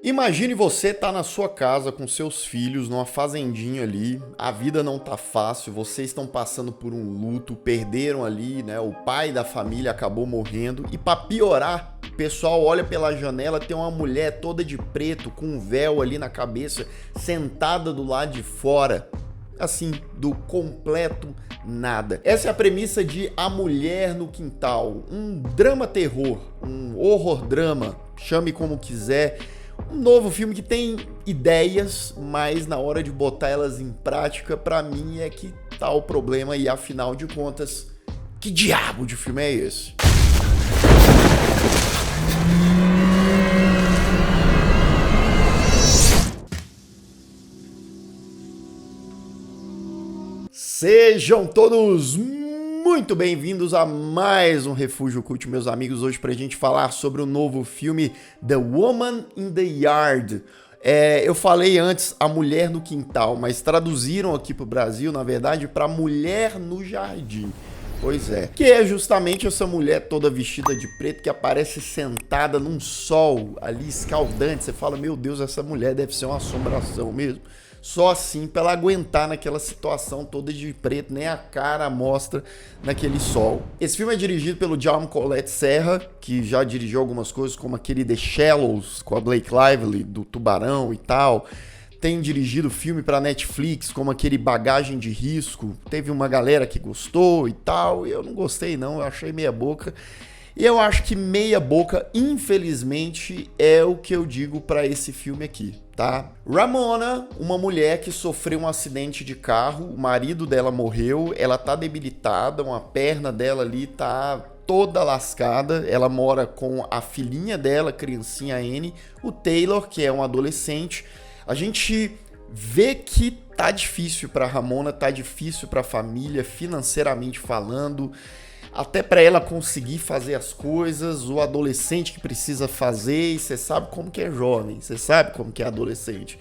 Imagine você tá na sua casa com seus filhos, numa fazendinha ali, a vida não tá fácil, vocês estão passando por um luto, perderam ali, né? O pai da família acabou morrendo e pra piorar, o pessoal olha pela janela, tem uma mulher toda de preto com um véu ali na cabeça, sentada do lado de fora. Assim, do completo nada. Essa é a premissa de A Mulher no Quintal, um drama-terror, um horror-drama, chame como quiser. Um novo filme que tem ideias, mas na hora de botar elas em prática, pra mim é que tá o problema e afinal de contas, que diabo de filme é esse? Sejam todos muito bem-vindos a mais um Refúgio Cult, meus amigos, hoje pra gente falar sobre o novo filme The Woman in the Yard. Eu falei antes A Mulher no Quintal, mas traduziram aqui pro Brasil, na verdade, pra Mulher no Jardim. Pois é, que é justamente essa mulher toda vestida de preto que aparece sentada num sol ali escaldante. Você fala, meu Deus, essa mulher deve ser uma assombração mesmo. Só assim pra ela aguentar naquela situação toda de preto, nem a cara mostra naquele sol. Esse filme é dirigido pelo Jaume Collet Serra, que já dirigiu algumas coisas como aquele The Shallows, com a Blake Lively, do Tubarão e tal. Tem dirigido filme pra Netflix, como aquele Bagagem de Risco. Teve uma galera que gostou e tal, e eu não gostei não, eu achei meia boca. E eu acho que meia boca, infelizmente, é o que eu digo pra esse filme aqui, tá? Ramona, uma mulher que sofreu um acidente de carro, o marido dela morreu, ela tá debilitada, uma perna dela ali tá toda lascada, ela mora com a filhinha dela, criancinha Annie, o Taylor, que é um adolescente. A gente vê que tá difícil pra Ramona, tá difícil pra família, financeiramente falando, até para ela conseguir fazer as coisas, o adolescente que precisa fazer, e você sabe como que é jovem, você sabe como que é adolescente,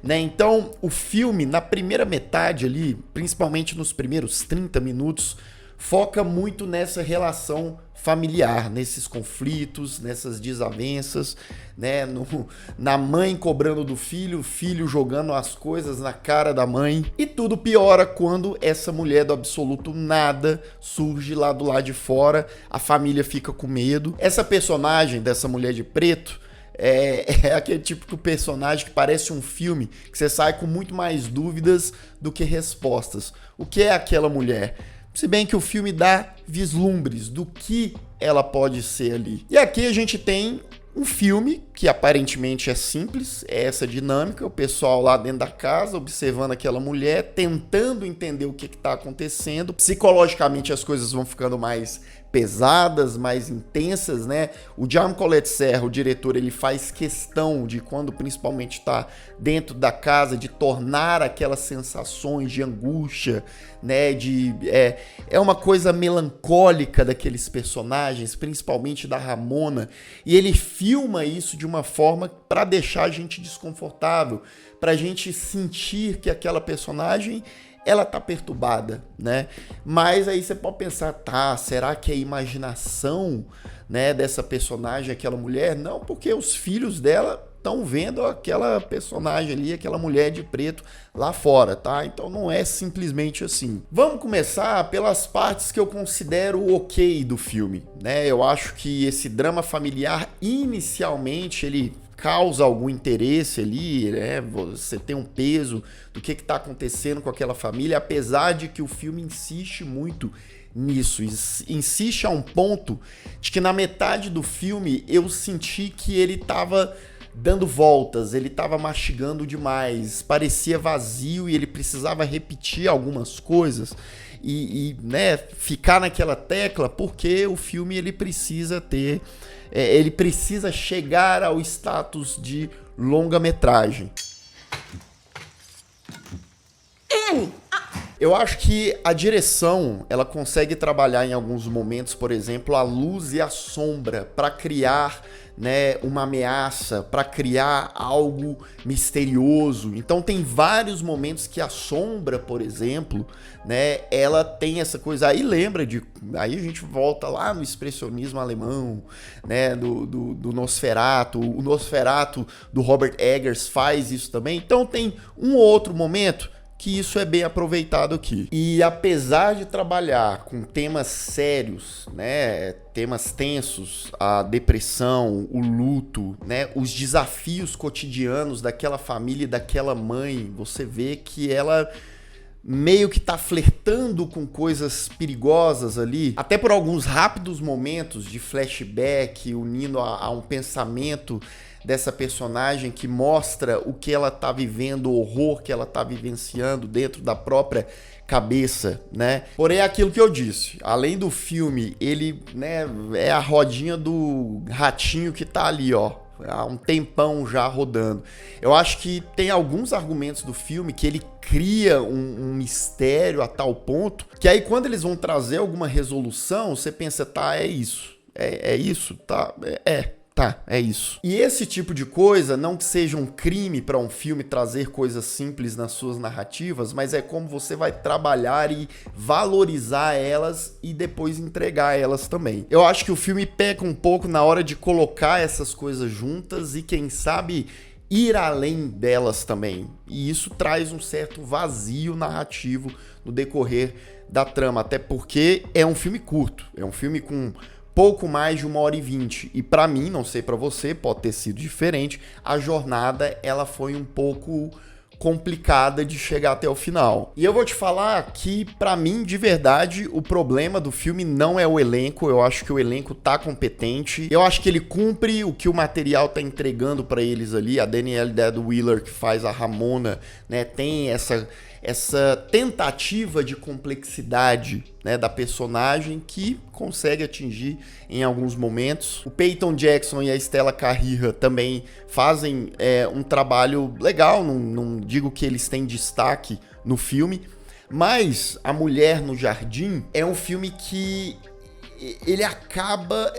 né? Então, o filme, na primeira metade ali, principalmente nos primeiros 30 minutos, foca muito nessa relação familiar, nesses conflitos, nessas desavenças, né? Na mãe cobrando do filho, o filho jogando as coisas na cara da mãe. E tudo piora quando essa mulher do absoluto nada surge lá do lado de fora, a família fica com medo. Essa personagem dessa mulher de preto é aquele típico personagem que parece um filme que você sai com muito mais dúvidas do que respostas. O que é aquela mulher? Se bem que o filme dá vislumbres do que ela pode ser ali. E aqui a gente tem um filme que aparentemente é simples, é essa dinâmica, o pessoal lá dentro da casa observando aquela mulher, tentando entender o que está acontecendo. Psicologicamente as coisas vão ficando mais pesadas, mais intensas, né? O Jaume Collet Serra, o diretor, ele faz questão de, quando principalmente está dentro da casa, de tornar aquelas sensações de angústia, né? É uma coisa melancólica daqueles personagens, principalmente da Ramona, e ele filma isso de uma forma para deixar a gente desconfortável, para a gente sentir que aquela personagem ela tá perturbada, né? Mas aí você pode pensar, tá, será que é a imaginação, né, dessa personagem, aquela mulher? Não, porque os filhos dela estão vendo aquela personagem ali, aquela mulher de preto lá fora, tá? Então não é simplesmente assim. Vamos começar pelas partes que eu considero ok do filme, né? Eu acho que esse drama familiar, inicialmente, ele causa algum interesse ali, né? Você tem um peso do que está acontecendo com aquela família, apesar de que o filme insiste muito nisso, insiste a um ponto de que na metade do filme eu senti que ele estava dando voltas, ele estava mastigando demais, parecia vazio e ele precisava repetir algumas coisas né, ficar naquela tecla, porque o filme ele precisa ter, ele precisa chegar ao status de longa-metragem. Eu acho que a direção, ela consegue trabalhar em alguns momentos, por exemplo, a luz e a sombra para criar, né, uma ameaça, para criar algo misterioso. Então tem vários momentos que a sombra, por exemplo, né, ela tem essa coisa. Aí aí a gente volta lá no expressionismo alemão, né, do Nosferatu. O Nosferatu do Robert Eggers faz isso também. Então tem um ou outro momento que isso é bem aproveitado aqui. E apesar de trabalhar com temas sérios, né, temas tensos, a depressão, o luto, né, os desafios cotidianos daquela família e daquela mãe, você vê que ela meio que tá flertando com coisas perigosas ali, até por alguns rápidos momentos de flashback, unindo a um pensamento dessa personagem que mostra o que ela tá vivendo, o horror que ela tá vivenciando dentro da própria cabeça, né? Porém, é aquilo que eu disse, além do filme, ele, né, é a rodinha do ratinho que tá ali, ó, há um tempão já rodando. Eu acho que tem alguns argumentos do filme que ele cria um mistério a tal ponto que aí quando eles vão trazer alguma resolução, você pensa, tá, é isso, é isso, tá, Tá, é isso. E esse tipo de coisa, não que seja um crime para um filme trazer coisas simples nas suas narrativas, mas é como você vai trabalhar e valorizar elas e depois entregar elas também. Eu acho que o filme peca um pouco na hora de colocar essas coisas juntas e, quem sabe, ir além delas também. E isso traz um certo vazio narrativo no decorrer da trama, até porque é um filme curto, é um filme com pouco mais de 1h20. E pra mim, não sei pra você, pode ter sido diferente, a jornada ela foi um pouco complicada de chegar até o final. E eu vou te falar que, pra mim, de verdade, o problema do filme não é o elenco. Eu acho que o elenco tá competente. Eu acho que ele cumpre o que o material tá entregando pra eles ali. A Danielle Deadweiler, que faz a Ramona, né, tem essa tentativa de complexidade, né, da personagem que consegue atingir em alguns momentos. O Peyton Jackson e a Stella Carrera também fazem um trabalho legal, não digo que eles têm destaque no filme, mas A Mulher no Jardim é um filme que ele acaba,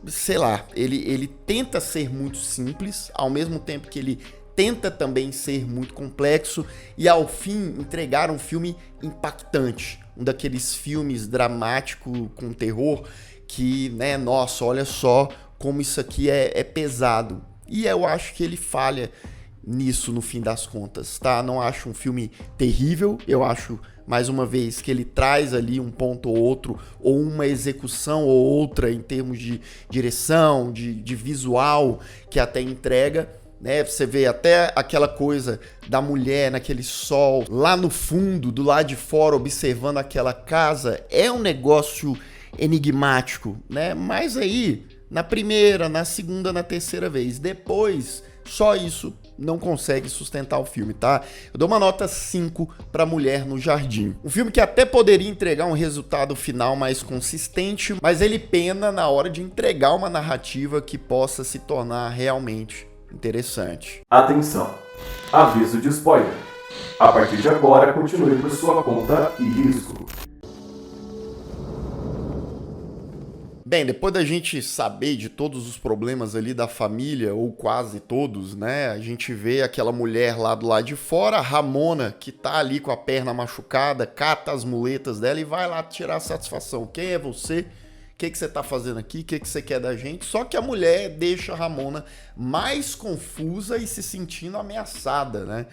sei lá, ele tenta ser muito simples, ao mesmo tempo que ele tenta também ser muito complexo e, ao fim, entregar um filme impactante. Um daqueles filmes dramáticos com terror que, né, nossa, olha só como isso aqui é pesado. E eu acho que ele falha nisso no fim das contas, tá? Não acho um filme terrível, eu acho, mais uma vez, que ele traz ali um ponto ou outro, ou uma execução ou outra em termos de direção, de visual, que até entrega, né? Você vê até aquela coisa da mulher naquele sol lá no fundo, do lado de fora, observando aquela casa, é um negócio enigmático, né? Mas aí, na primeira, na segunda, na terceira vez, depois, só isso não consegue sustentar o filme, tá? Eu dou uma nota 5 para Mulher no Jardim. Um filme que até poderia entregar um resultado final mais consistente, mas ele pena na hora de entregar uma narrativa que possa se tornar realmente interessante. Atenção! Aviso de spoiler. A partir de agora, continue por sua conta e risco. Bem, depois da gente saber de todos os problemas ali da família, ou quase todos, né? A gente vê aquela mulher lá do lado de fora, a Ramona, que tá ali com a perna machucada, cata as muletas dela e vai lá tirar satisfação. Quem é você? O que você tá fazendo aqui? O que você quer da gente? Só que a mulher deixa a Ramona mais confusa e se sentindo ameaçada, né?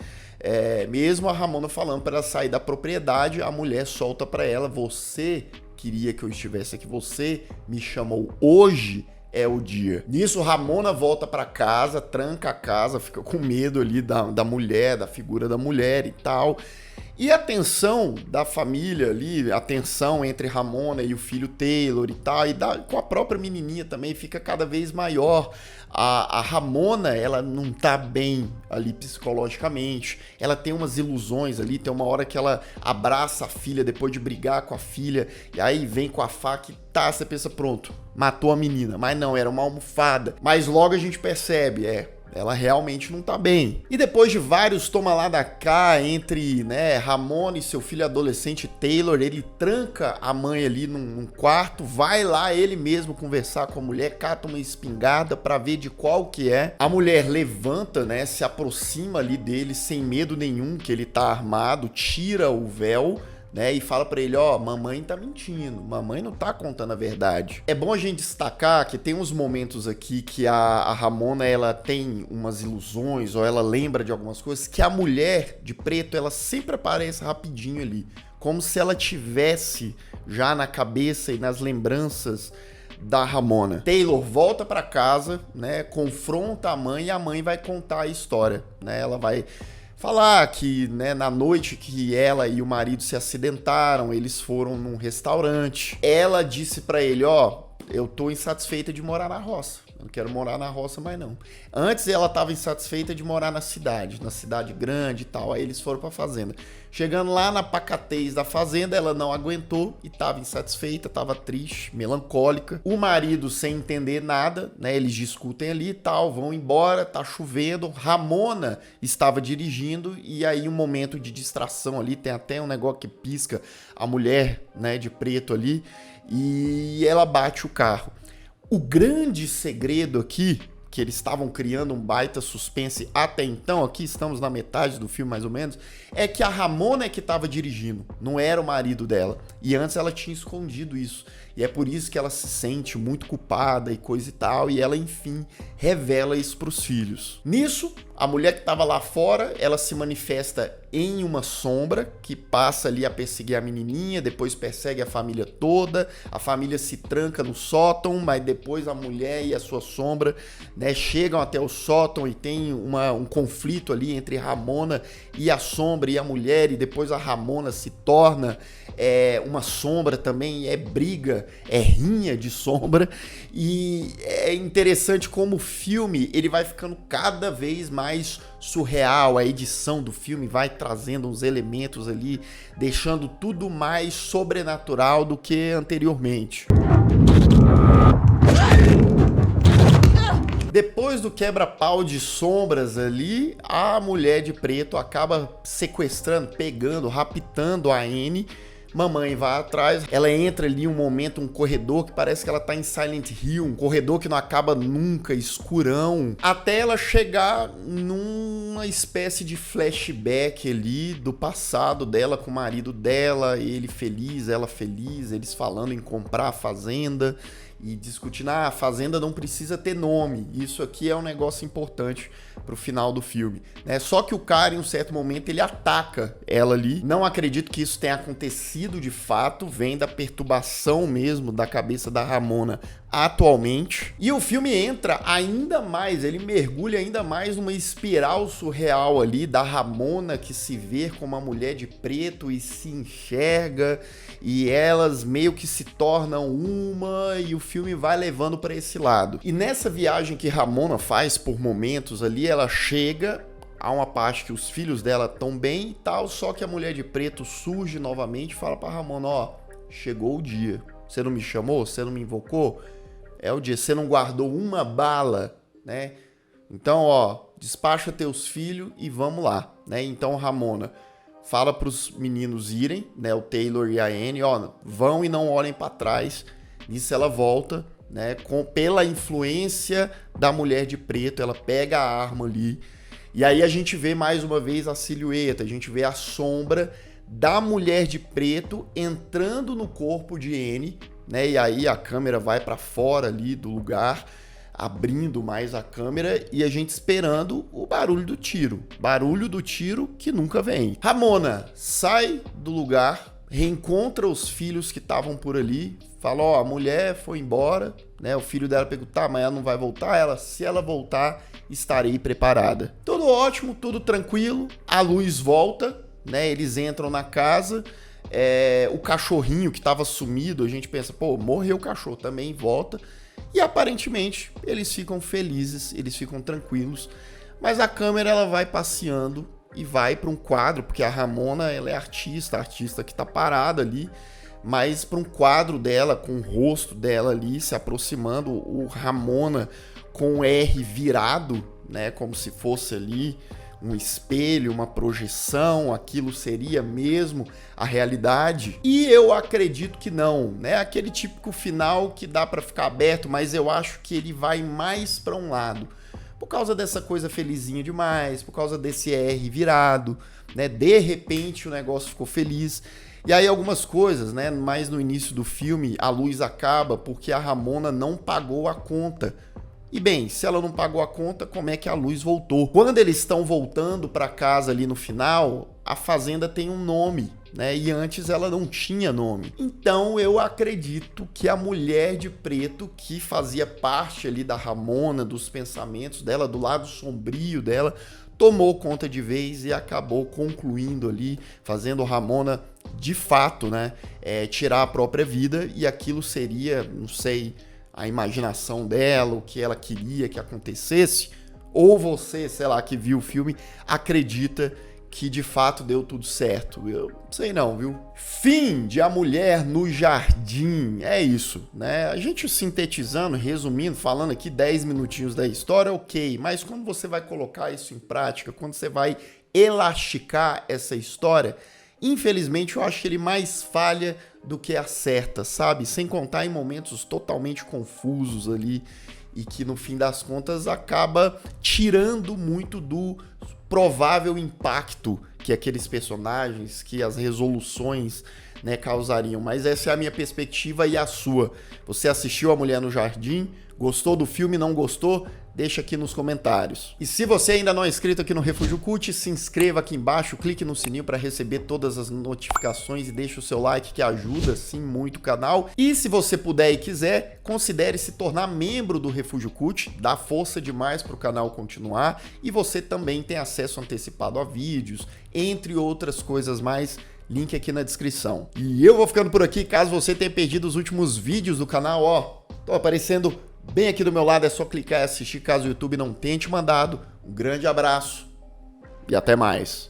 Mesmo a Ramona falando para ela sair da propriedade, a mulher solta para ela: você queria que eu estivesse aqui, você me chamou, hoje é o dia. Nisso, Ramona volta para casa, tranca a casa, fica com medo ali da mulher, da figura da mulher e tal. E a tensão da família ali, a tensão entre Ramona e o filho Taylor e tal, com a própria menininha também, fica cada vez maior. A Ramona, ela não tá bem ali psicologicamente, ela tem umas ilusões ali, tem uma hora que ela abraça a filha depois de brigar com a filha, e aí vem com a faca e tá, você pensa, pronto, matou a menina. Mas não, era uma almofada. Mas logo a gente percebe, ela realmente não tá bem. E depois de vários toma lá da cá entre, né, Ramona e seu filho adolescente Taylor, ele tranca a mãe ali num quarto, vai lá ele mesmo conversar com a mulher, cata uma espingarda pra ver de qual que é. A mulher levanta, né, se aproxima ali dele sem medo nenhum que ele tá armado, tira o véu, né, e fala pra ele, ó, mamãe tá mentindo, mamãe não tá contando a verdade. É bom a gente destacar que tem uns momentos aqui que a Ramona, ela tem umas ilusões, ou ela lembra de algumas coisas, que a mulher de preto, ela sempre aparece rapidinho ali, como se ela tivesse já na cabeça e nas lembranças da Ramona. Taylor volta pra casa, né, confronta a mãe e a mãe vai contar a história, né, ela vai falar que, né, na noite que ela e o marido se acidentaram, eles foram num restaurante. Ela disse pra ele, ó, eu tô insatisfeita de morar na roça. Eu não quero morar na roça mais não. Antes ela tava insatisfeita de morar na cidade grande e tal. Aí eles foram pra fazenda. Chegando lá na pacatez da fazenda, ela não aguentou e tava insatisfeita, tava triste, melancólica. O marido, sem entender nada, né, eles discutem ali e tal, vão embora, tá chovendo. Ramona estava dirigindo e aí um momento de distração ali, tem até um negócio que pisca a mulher, né, de preto ali, e ela bate o carro. O grande segredo aqui, que eles estavam criando um baita suspense até então, aqui estamos na metade do filme mais ou menos, é que a Ramona é que estava dirigindo, não era o marido dela. E antes ela tinha escondido isso. E é por isso que ela se sente muito culpada e coisa e tal, e ela, enfim, revela isso pros filhos. Nisso, a mulher que estava lá fora, ela se manifesta em uma sombra, que passa ali a perseguir a menininha, depois persegue a família toda, a família se tranca no sótão, mas depois a mulher e a sua sombra, né, chegam até o sótão e tem um conflito ali entre Ramona e a sombra e a mulher, e depois a Ramona se torna uma sombra também, é briga, é rinha de sombra, e é interessante como o filme ele vai ficando cada vez mais surreal, a edição do filme vai trazendo uns elementos ali, deixando tudo mais sobrenatural do que anteriormente. Depois do quebra-pau de sombras ali, a mulher de preto acaba sequestrando, pegando, raptando a Annie. Mamãe vai atrás, ela entra ali um momento, um corredor que parece que ela tá em Silent Hill, um corredor que não acaba nunca, escurão, até ela chegar numa espécie de flashback ali do passado dela com o marido dela, ele feliz, ela feliz, eles falando em comprar a fazenda e discutindo, a fazenda não precisa ter nome, isso aqui é um negócio importante pro final do filme, né? Só que o cara, em um certo momento, ele ataca ela ali. Não acredito que isso tenha acontecido de fato, vem da perturbação mesmo da cabeça da Ramona atualmente. E o filme entra ainda mais, ele mergulha ainda mais numa espiral surreal ali da Ramona que se vê como uma mulher de preto e se enxerga, e elas meio que se tornam uma, e o filme vai levando para esse lado. E nessa viagem que Ramona faz por momentos ali, ela chega a uma parte que os filhos dela estão bem e tal, só que a mulher de preto surge novamente e fala pra Ramona, ó, chegou o dia, você não me chamou, você não me invocou, é o dia, você não guardou uma bala, né? Então, ó, despacha teus filhos e vamos lá, né? Então Ramona fala pros meninos irem, né, o Taylor e a Annie, ó, vão e não olhem pra trás. Nisso ela volta, né, pela influência da mulher de preto, ela pega a arma ali, e aí a gente vê mais uma vez a silhueta, a gente vê a sombra da mulher de preto entrando no corpo de Annie, né, e aí a câmera vai para fora ali do lugar, abrindo mais a câmera e a gente esperando o barulho do tiro que nunca vem. Ramona sai do lugar, reencontra os filhos que estavam por ali, fala, ó, a mulher foi embora, né? O filho dela pergunta, tá, mas ela não vai voltar? Ela, se ela voltar, estarei preparada. Tudo ótimo, tudo tranquilo, a luz volta, né? Eles entram na casa, o cachorrinho que estava sumido, a gente pensa, pô, morreu o cachorro, também volta, e aparentemente eles ficam felizes, eles ficam tranquilos, mas a câmera ela vai passeando e vai para um quadro, porque a Ramona ela é artista que tá parada ali, mas para um quadro dela, com o rosto dela ali se aproximando, o Ramona com o R virado, né? Como se fosse ali um espelho, uma projeção, aquilo seria mesmo a realidade. E eu acredito que não, né? Aquele típico final que dá para ficar aberto, mas eu acho que ele vai mais para um lado. Por causa dessa coisa felizinha demais, por causa desse R virado, né? De repente o negócio ficou feliz. E aí algumas coisas, né? Mais no início do filme, a luz acaba porque a Ramona não pagou a conta. E bem, se ela não pagou a conta, como é que a luz voltou? Quando eles estão voltando para casa ali no final, a fazenda tem um nome, né? E antes ela não tinha nome. Então eu acredito que a mulher de preto, que fazia parte ali da Ramona, dos pensamentos dela, do lado sombrio dela, tomou conta de vez e acabou concluindo ali, fazendo Ramona de fato, né? Tirar a própria vida, e aquilo seria, não sei, a imaginação dela, o que ela queria que acontecesse, ou você, sei lá, que viu o filme, acredita que de fato deu tudo certo. Eu não sei não, viu? Fim de A Mulher no Jardim. É isso, né? A gente sintetizando, resumindo, falando aqui 10 minutinhos da história, ok, mas quando você vai colocar isso em prática, quando você vai elasticar essa história, infelizmente eu acho que ele mais falha do que acerta, sabe? Sem contar em momentos totalmente confusos ali e que no fim das contas acaba tirando muito do provável impacto que aqueles personagens, que as resoluções, né, causariam. Mas essa é a minha perspectiva e a sua. Você assistiu A Mulher no Jardim? Gostou do filme? Não gostou? Deixa aqui nos comentários. E se você ainda não é inscrito aqui no Refúgio Cult, se inscreva aqui embaixo, clique no sininho para receber todas as notificações e deixe o seu like, que ajuda sim muito o canal. E se você puder e quiser, considere se tornar membro do Refúgio Cult, dá força demais para o canal continuar, e você também tem acesso antecipado a vídeos, entre outras coisas mais. Link aqui na descrição. E eu vou ficando por aqui, caso você tenha perdido os últimos vídeos do canal, ó, tô aparecendo bem aqui do meu lado, é só clicar e assistir caso o YouTube não tenha te mandado. Um grande abraço e até mais.